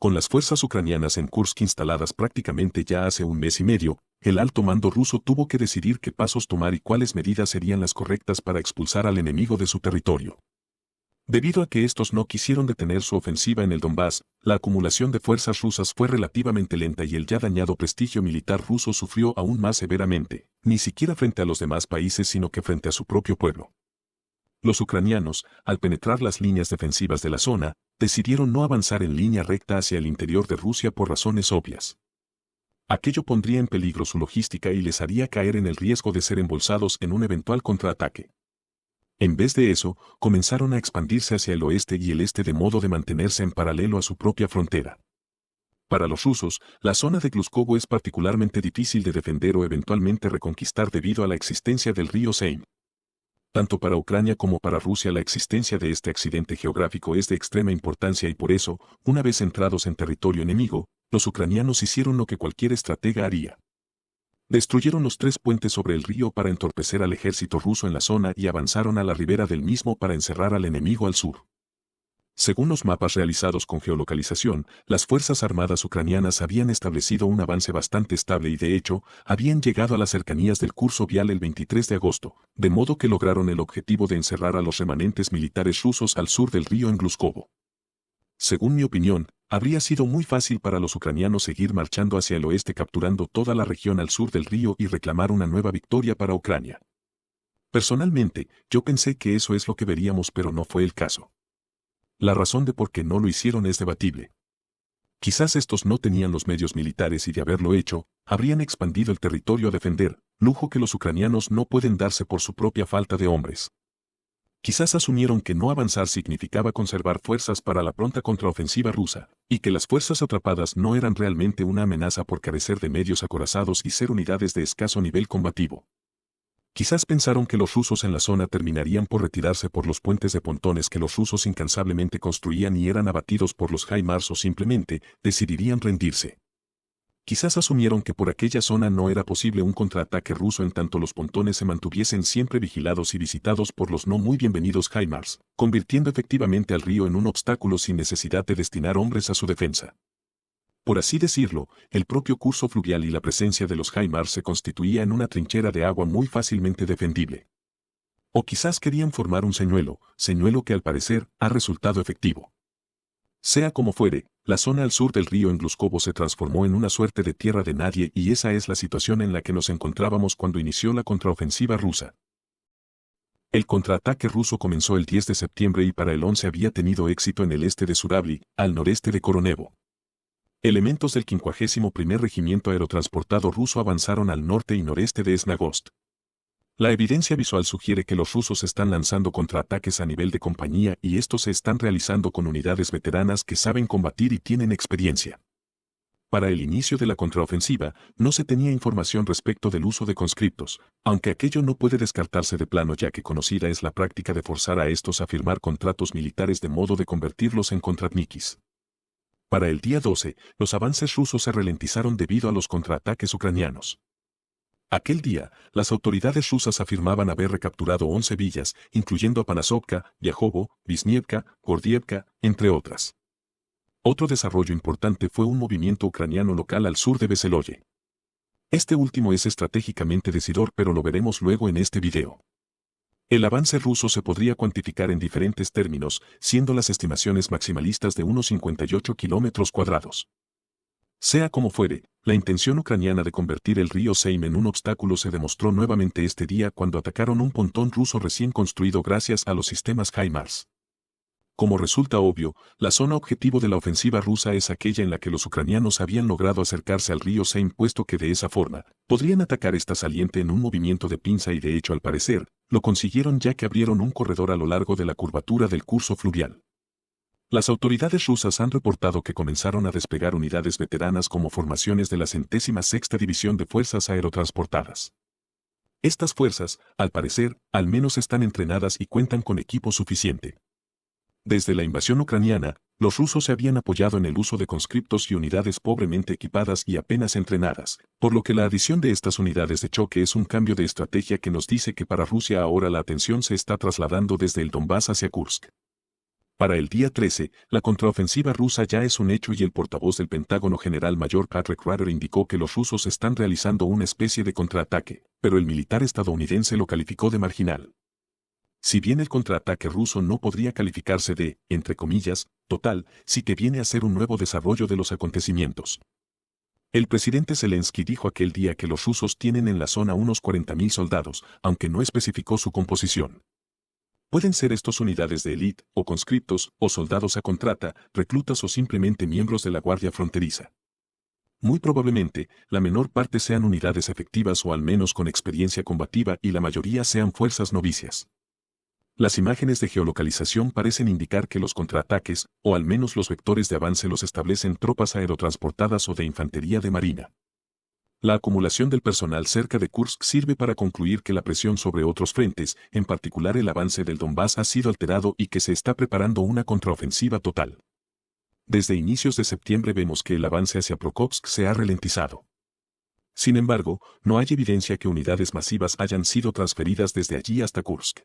Con las fuerzas ucranianas en Kursk instaladas prácticamente ya hace un mes y medio, el alto mando ruso tuvo que decidir qué pasos tomar y cuáles medidas serían las correctas para expulsar al enemigo de su territorio. Debido a que estos no quisieron detener su ofensiva en el Donbass, la acumulación de fuerzas rusas fue relativamente lenta y el ya dañado prestigio militar ruso sufrió aún más severamente, ni siquiera frente a los demás países sino que frente a su propio pueblo. Los ucranianos, al penetrar las líneas defensivas de la zona, decidieron no avanzar en línea recta hacia el interior de Rusia por razones obvias. Aquello pondría en peligro su logística y les haría caer en el riesgo de ser embolsados en un eventual contraataque. En vez de eso, comenzaron a expandirse hacia el oeste y el este de modo de mantenerse en paralelo a su propia frontera. Para los rusos, la zona de Gluskovo es particularmente difícil de defender o eventualmente reconquistar debido a la existencia del río Seim. Tanto para Ucrania como para Rusia la existencia de este accidente geográfico es de extrema importancia y por eso, una vez entrados en territorio enemigo, los ucranianos hicieron lo que cualquier estratega haría. Destruyeron los 3 puentes sobre el río para entorpecer al ejército ruso en la zona y avanzaron a la ribera del mismo para encerrar al enemigo al sur. Según los mapas realizados con geolocalización, las Fuerzas Armadas ucranianas habían establecido un avance bastante estable y de hecho, habían llegado a las cercanías del curso vial el 23 de agosto, de modo que lograron el objetivo de encerrar a los remanentes militares rusos al sur del río en Gluskovo. Según mi opinión, habría sido muy fácil para los ucranianos seguir marchando hacia el oeste capturando toda la región al sur del río y reclamar una nueva victoria para Ucrania. Personalmente, yo pensé que eso es lo que veríamos pero no fue el caso. La razón de por qué no lo hicieron es debatible. Quizás estos no tenían los medios militares y de haberlo hecho, habrían expandido el territorio a defender, lujo que los ucranianos no pueden darse por su propia falta de hombres. Quizás asumieron que no avanzar significaba conservar fuerzas para la pronta contraofensiva rusa, y que las fuerzas atrapadas no eran realmente una amenaza por carecer de medios acorazados y ser unidades de escaso nivel combativo. Quizás pensaron que los rusos en la zona terminarían por retirarse por los puentes de pontones que los rusos incansablemente construían y eran abatidos por los HIMARS o simplemente decidirían rendirse. Quizás asumieron que por aquella zona no era posible un contraataque ruso en tanto los pontones se mantuviesen siempre vigilados y visitados por los no muy bienvenidos HIMARS, convirtiendo efectivamente al río en un obstáculo sin necesidad de destinar hombres a su defensa. Por así decirlo, el propio curso fluvial y la presencia de los HIMARS se constituía en una trinchera de agua muy fácilmente defendible. O quizás querían formar un señuelo que al parecer ha resultado efectivo. Sea como fuere, la zona al sur del río en Gluskovo se transformó en una suerte de tierra de nadie y esa es la situación en la que nos encontrábamos cuando inició la contraofensiva rusa. El contraataque ruso comenzó el 10 de septiembre y para el 11 había tenido éxito en el este de Suravli, al noreste de Koronevo. Elementos del 51º Regimiento Aerotransportado ruso avanzaron al norte y noreste de Snagost. La evidencia visual sugiere que los rusos están lanzando contraataques a nivel de compañía y estos se están realizando con unidades veteranas que saben combatir y tienen experiencia. Para el inicio de la contraofensiva, no se tenía información respecto del uso de conscriptos, aunque aquello no puede descartarse de plano ya que conocida es la práctica de forzar a estos a firmar contratos militares de modo de convertirlos en kontratnikis. Para el día 12, los avances rusos se ralentizaron debido a los contraataques ucranianos. Aquel día, las autoridades rusas afirmaban haber recapturado 11 villas, incluyendo Apanasovka, Vyajovo, Visnievka, Gordievka, entre otras. Otro desarrollo importante fue un movimiento ucraniano local al sur de Veseloye. Este último es estratégicamente decidor pero lo veremos luego en este video. El avance ruso se podría cuantificar en diferentes términos, siendo las estimaciones maximalistas de unos 58 kilómetros cuadrados. Sea como fuere, la intención ucraniana de convertir el río Seim en un obstáculo se demostró nuevamente este día cuando atacaron un pontón ruso recién construido gracias a los sistemas HIMARS. Como resulta obvio, la zona objetivo de la ofensiva rusa es aquella en la que los ucranianos habían logrado acercarse al río Seim puesto que de esa forma, podrían atacar esta saliente en un movimiento de pinza y de hecho al parecer, lo consiguieron ya que abrieron un corredor a lo largo de la curvatura del curso fluvial. Las autoridades rusas han reportado que comenzaron a desplegar unidades veteranas como formaciones de la 106ª División de Fuerzas Aerotransportadas. Estas fuerzas, al parecer, al menos están entrenadas y cuentan con equipo suficiente. Desde la invasión ucraniana, los rusos se habían apoyado en el uso de conscriptos y unidades pobremente equipadas y apenas entrenadas, por lo que la adición de estas unidades de choque es un cambio de estrategia que nos dice que para Rusia ahora la atención se está trasladando desde el Donbass hacia Kursk. Para el día 13, la contraofensiva rusa ya es un hecho y el portavoz del Pentágono general mayor Patrick Ryder indicó que los rusos están realizando una especie de contraataque, pero el militar estadounidense lo calificó de marginal. Si bien el contraataque ruso no podría calificarse de, entre comillas, total, sí que viene a ser un nuevo desarrollo de los acontecimientos. El presidente Zelensky dijo aquel día que los rusos tienen en la zona unos 40.000 soldados, aunque no especificó su composición. Pueden ser estos unidades de élite, o conscriptos, o soldados a contrata, reclutas o simplemente miembros de la Guardia Fronteriza. Muy probablemente, la menor parte sean unidades efectivas o al menos con experiencia combativa y la mayoría sean fuerzas novicias. Las imágenes de geolocalización parecen indicar que los contraataques, o al menos los vectores de avance los establecen tropas aerotransportadas o de infantería de marina. La acumulación del personal cerca de Kursk sirve para concluir que la presión sobre otros frentes, en particular el avance del Donbass, ha sido alterado y que se está preparando una contraofensiva total. Desde inicios de septiembre vemos que el avance hacia Pokrovsk se ha ralentizado. Sin embargo, no hay evidencia que unidades masivas hayan sido transferidas desde allí hasta Kursk.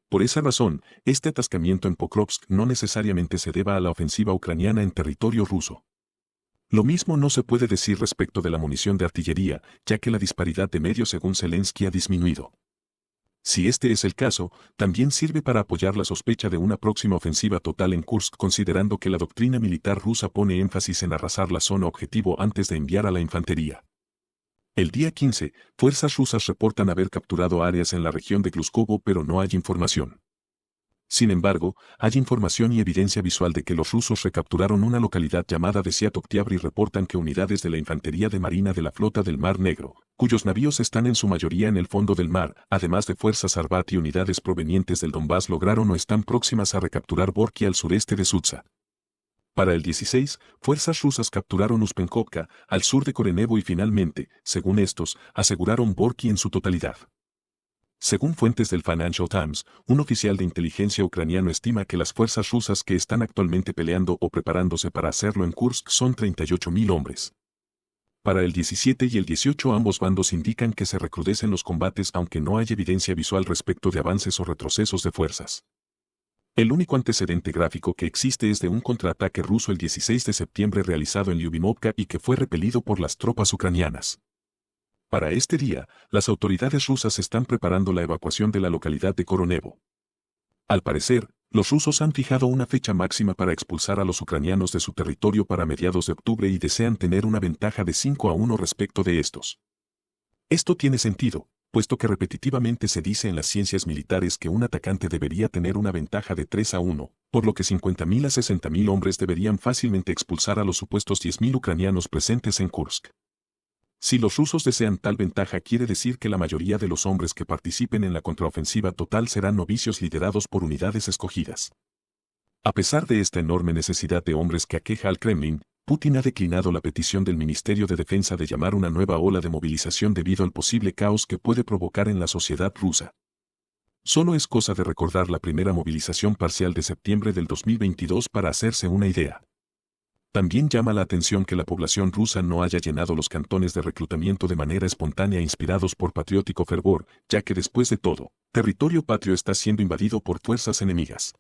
Por esa razón, este atascamiento en Pokrovsk no necesariamente se deba a la ofensiva ucraniana en territorio ruso. Lo mismo no se puede decir respecto de la munición de artillería, ya que la disparidad de medios según Zelensky ha disminuido. Si este es el caso, también sirve para apoyar la sospecha de una próxima ofensiva total en Kursk, considerando que la doctrina militar rusa pone énfasis en arrasar la zona objetivo antes de enviar a la infantería. El día 15, fuerzas rusas reportan haber capturado áreas en la región de Gluskovo, pero no hay información. Sin embargo, hay información y evidencia visual de que los rusos recapturaron una localidad llamada Desiat Oktyabr y reportan que unidades de la Infantería de Marina de la Flota del Mar Negro, cuyos navíos están en su mayoría en el fondo del mar, además de fuerzas Arbat y unidades provenientes del Donbass, lograron o están próximas a recapturar Borki al sureste de Sutsa. Para el 16, fuerzas rusas capturaron Uspenkovka, al sur de Korenevo y finalmente, según estos, aseguraron Borki en su totalidad. Según fuentes del Financial Times, un oficial de inteligencia ucraniano estima que las fuerzas rusas que están actualmente peleando o preparándose para hacerlo en Kursk son 38.000 hombres. Para el 17 y el 18 ambos bandos indican que se recrudecen los combates, aunque no hay evidencia visual respecto de avances o retrocesos de fuerzas. El único antecedente gráfico que existe es de un contraataque ruso el 16 de septiembre realizado en Lyubimovka y que fue repelido por las tropas ucranianas. Para este día, las autoridades rusas están preparando la evacuación de la localidad de Koronevo. Al parecer, los rusos han fijado una fecha máxima para expulsar a los ucranianos de su territorio para mediados de octubre y desean tener una ventaja de 5-1 respecto de estos. Esto tiene sentido, puesto que repetitivamente se dice en las ciencias militares que un atacante debería tener una ventaja de 3-1, por lo que 50.000 a 60.000 hombres deberían fácilmente expulsar a los supuestos 10.000 ucranianos presentes en Kursk. Si los rusos desean tal ventaja, quiere decir que la mayoría de los hombres que participen en la contraofensiva total serán novicios liderados por unidades escogidas. A pesar de esta enorme necesidad de hombres que aqueja al Kremlin, Putin ha declinado la petición del Ministerio de Defensa de llamar una nueva ola de movilización debido al posible caos que puede provocar en la sociedad rusa. Solo es cosa de recordar la primera movilización parcial de septiembre del 2022 para hacerse una idea. También llama la atención que la población rusa no haya llenado los cantones de reclutamiento de manera espontánea inspirados por patriótico fervor, ya que después de todo, territorio patrio está siendo invadido por fuerzas enemigas.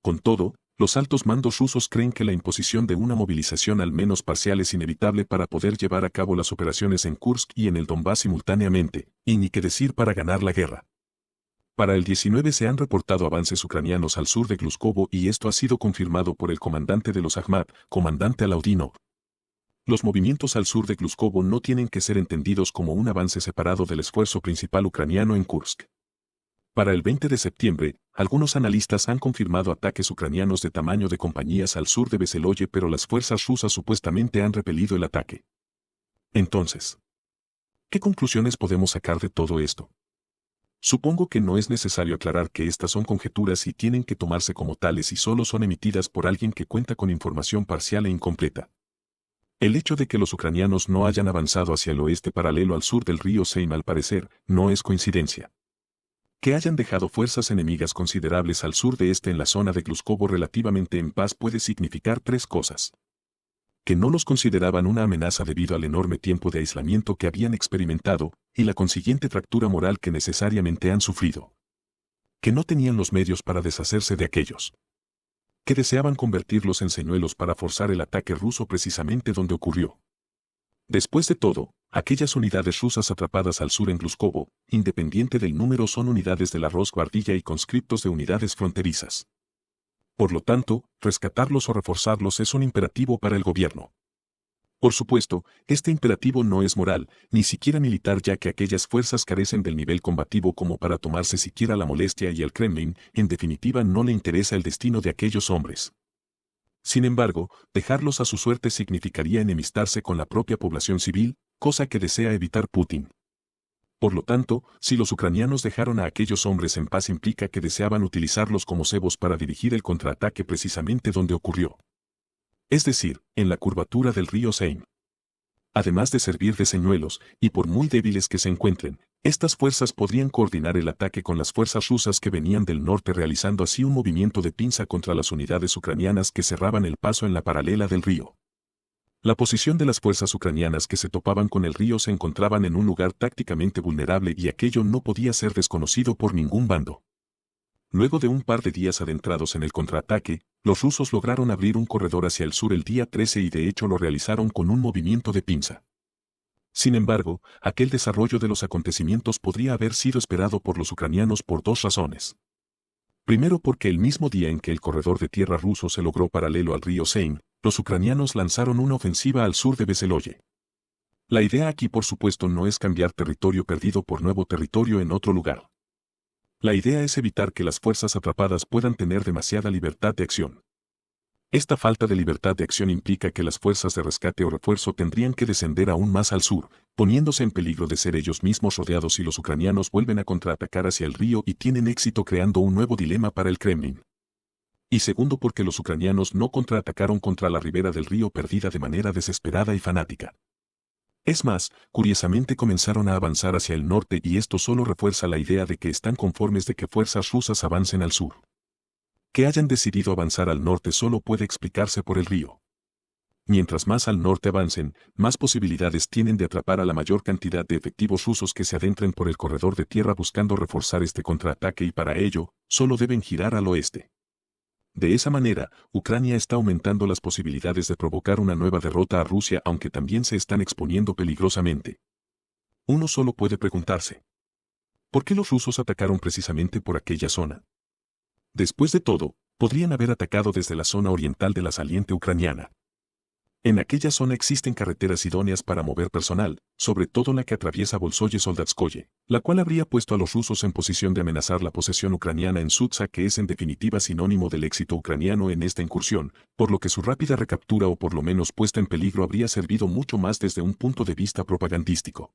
Con todo, los altos mandos rusos creen que la imposición de una movilización al menos parcial es inevitable para poder llevar a cabo las operaciones en Kursk y en el Donbass simultáneamente, y ni qué decir para ganar la guerra. Para el 19 se han reportado avances ucranianos al sur de Gluskovo y esto ha sido confirmado por el comandante de los Akhmat, comandante Alaudinov. Los movimientos al sur de Gluskovo no tienen que ser entendidos como un avance separado del esfuerzo principal ucraniano en Kursk. Para el 20 de septiembre, algunos analistas han confirmado ataques ucranianos de tamaño de compañías al sur de Veseloye, pero las fuerzas rusas supuestamente han repelido el ataque. Entonces, ¿qué conclusiones podemos sacar de todo esto? Supongo que no es necesario aclarar que estas son conjeturas y tienen que tomarse como tales y solo son emitidas por alguien que cuenta con información parcial e incompleta. El hecho de que los ucranianos no hayan avanzado hacia el oeste paralelo al sur del río Seim al parecer no es coincidencia. Que hayan dejado fuerzas enemigas considerables al sur de este en la zona de Gluskovo relativamente en paz puede significar tres cosas. Que no los consideraban una amenaza debido al enorme tiempo de aislamiento que habían experimentado y la consiguiente fractura moral que necesariamente han sufrido. Que no tenían los medios para deshacerse de aquellos. que deseaban convertirlos en señuelos para forzar el ataque ruso precisamente donde ocurrió. Después de todo, aquellas unidades rusas atrapadas al sur en Gluskovo, independiente del número, son unidades de la Rosgvardía y conscriptos de unidades fronterizas. Por lo tanto, rescatarlos o reforzarlos es un imperativo para el gobierno. Por supuesto, este imperativo no es moral, ni siquiera militar, ya que aquellas fuerzas carecen del nivel combativo como para tomarse siquiera la molestia y al Kremlin, en definitiva, no le interesa el destino de aquellos hombres. Sin embargo, dejarlos a su suerte significaría enemistarse con la propia población civil, cosa que desea evitar Putin. Por lo tanto, si los ucranianos dejaron a aquellos hombres en paz implica que deseaban utilizarlos como cebos para dirigir el contraataque precisamente donde ocurrió. Es decir, en la curvatura del río Seine. Además de servir de señuelos, y por muy débiles que se encuentren, estas fuerzas podrían coordinar el ataque con las fuerzas rusas que venían del norte, realizando así un movimiento de pinza contra las unidades ucranianas que cerraban el paso en la paralela del río. La posición de las fuerzas ucranianas que se topaban con el río se encontraban en un lugar tácticamente vulnerable y aquello no podía ser desconocido por ningún bando. Luego de un par de días adentrados en el contraataque, los rusos lograron abrir un corredor hacia el sur el día 13 y de hecho lo realizaron con un movimiento de pinza. Sin embargo, aquel desarrollo de los acontecimientos podría haber sido esperado por los ucranianos por dos razones. Primero, porque el mismo día en que el corredor de tierra ruso se logró paralelo al río Seine, los ucranianos lanzaron una ofensiva al sur de Veseloye. La idea aquí, por supuesto, no es cambiar territorio perdido por nuevo territorio en otro lugar. La idea es evitar que las fuerzas atrapadas puedan tener demasiada libertad de acción. Esta falta de libertad de acción implica que las fuerzas de rescate o refuerzo tendrían que descender aún más al sur, poniéndose en peligro de ser ellos mismos rodeados si los ucranianos vuelven a contraatacar hacia el río y tienen éxito, creando un nuevo dilema para el Kremlin. Y segundo, porque los ucranianos no contraatacaron contra la ribera del río perdida de manera desesperada y fanática. Es más, curiosamente comenzaron a avanzar hacia el norte y esto solo refuerza la idea de que están conformes de que fuerzas rusas avancen al sur. Que hayan decidido avanzar al norte solo puede explicarse por el río. Mientras más al norte avancen, más posibilidades tienen de atrapar a la mayor cantidad de efectivos rusos que se adentren por el corredor de tierra buscando reforzar este contraataque, y para ello, solo deben girar al oeste. De esa manera, Ucrania está aumentando las posibilidades de provocar una nueva derrota a Rusia, aunque también se están exponiendo peligrosamente. Uno solo puede preguntarse: ¿por qué los rusos atacaron precisamente por aquella zona? Después de todo, podrían haber atacado desde la zona oriental de la saliente ucraniana. En aquella zona existen carreteras idóneas para mover personal, sobre todo la que atraviesa Bolsoye-Soldatskoye, la cual habría puesto a los rusos en posición de amenazar la posesión ucraniana en Sutsa, que es en definitiva sinónimo del éxito ucraniano en esta incursión, por lo que su rápida recaptura o por lo menos puesta en peligro habría servido mucho más desde un punto de vista propagandístico.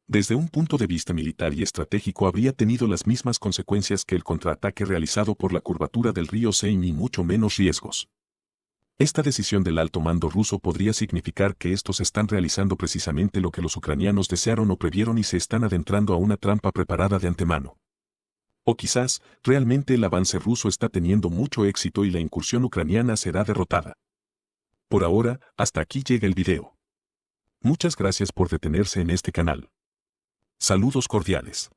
Desde un punto de vista militar y estratégico habría tenido las mismas consecuencias que el contraataque realizado por la curvatura del río Seine y mucho menos riesgos. Esta decisión del alto mando ruso podría significar que estos están realizando precisamente lo que los ucranianos desearon o previeron y se están adentrando a una trampa preparada de antemano. O quizás, realmente el avance ruso está teniendo mucho éxito y la incursión ucraniana será derrotada. Por ahora, hasta aquí llega el video. Muchas gracias por detenerse en este canal. Saludos cordiales.